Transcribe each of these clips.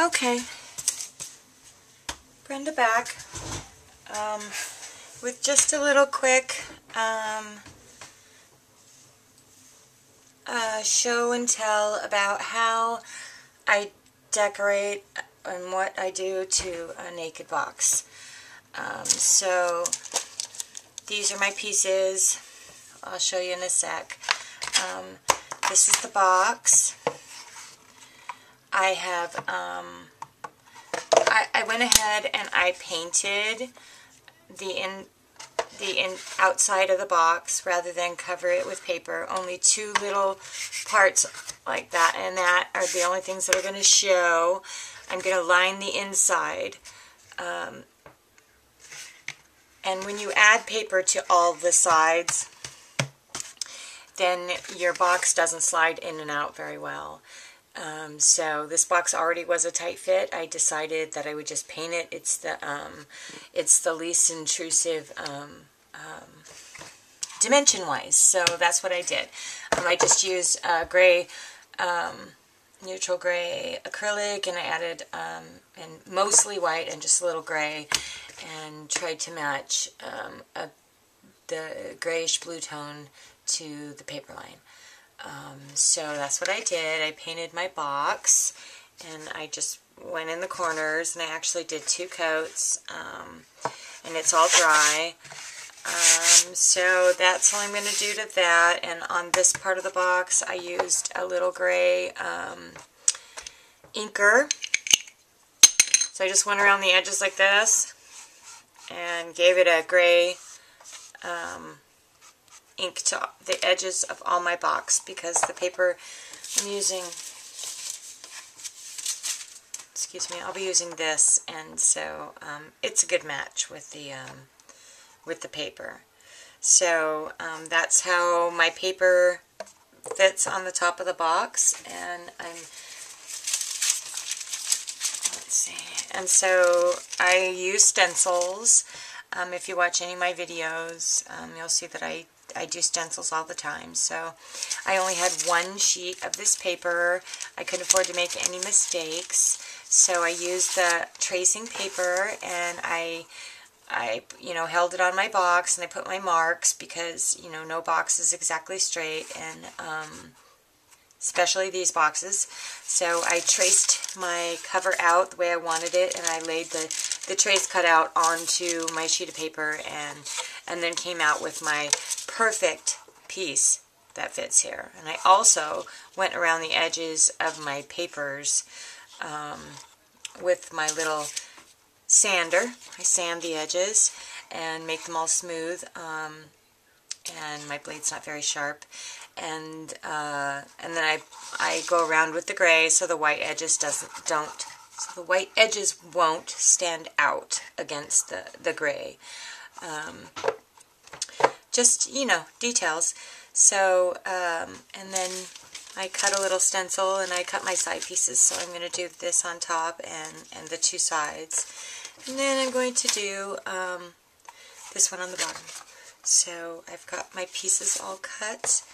Okay, Brenda back with just a little quick show and tell about how I decorate and what I do to a naked box. So these are my pieces. I'll show you in a sec. This is the box. I have I went ahead and I painted the outside of the box rather than cover it with paper. Only two little parts like that, and that are the only things that are going to show. I'm going to line the inside. And when you add paper to all the sides, then your box doesn't slide in and out very well. So this box already was a tight fit. I decided that I would just paint it. It's the least intrusive dimension-wise. So that's what I did. I just used gray, neutral gray acrylic, and I added and mostly white and just a little gray, and tried to match the grayish blue tone to the paper line. So that's what I did. I painted my box, and I just went in the corners, and I actually did 2 coats, and it's all dry. So that's all I'm going to do to that. And on this part of the box, I used a little gray inker. So I just went around the edges like this and gave it a gray ink to the edges of all my box, because the paper I'm using, excuse me, I'll be using this, and so it's a good match with the paper. So that's how my paper fits on the top of the box, and let's see, and so I use stencils. If you watch any of my videos, you'll see that I do stencils all the time. So I only had 1 sheet of this paper. I couldn't afford to make any mistakes, so I used the tracing paper, and I held it on my box, and I put my marks, because no box is exactly straight, and especially these boxes. So I traced my cover out the way I wanted it, and I laid the trace cut out onto my sheet of paper, and then came out with my perfect piece that fits here. And I also went around the edges of my papers with my little sander. I sand the edges and make them all smooth, and my blade's not very sharp. And then I go around with the gray, so the white edges won't stand out against the gray. Just, details. So, and then I cut a little stencil, and I cut my side pieces. So I'm going to do this on top and the 2 sides. And then I'm going to do this one on the bottom. So I've got my pieces all cut.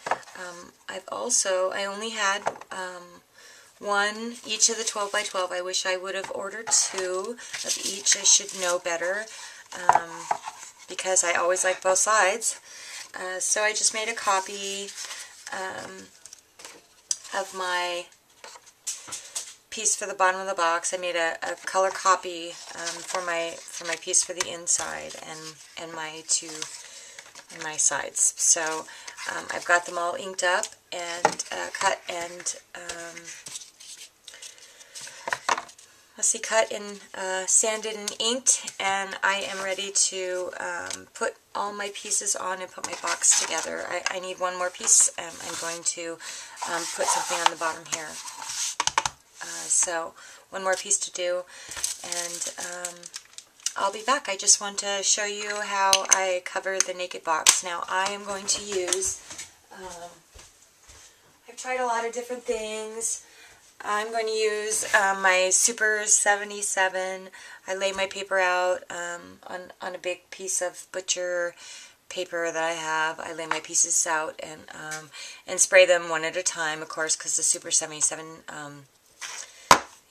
I only had 1 each of the 12 by 12. I wish I would have ordered 2 of each. I should know better, because I always like both sides. So I just made a copy of my piece for the bottom of the box. I made a color copy for my piece for the inside, and my 2 and my sides. So I've got them all inked up and cut and cut and sanded and inked, and I am ready to put all my pieces on and put my box together. I need 1 more piece. I'm going to put something on the bottom here. So 1 more piece to do, and I'll be back. I just want to show you how I cover the naked box. Now I am going to use, I've tried a lot of different things. I'm going to use my Super 77. I lay my paper out on a big piece of butcher paper that I have. I lay my pieces out and spray them one at a time, of course, because the Super 77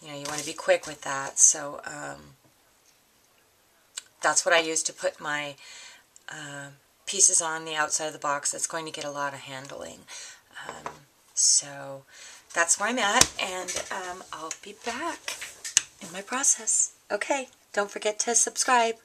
you know, you want to be quick with that. So that's what I use to put my pieces on the outside of the box. That's going to get a lot of handling. So that's where I'm at, and I'll be back in my process. Okay, don't forget to subscribe.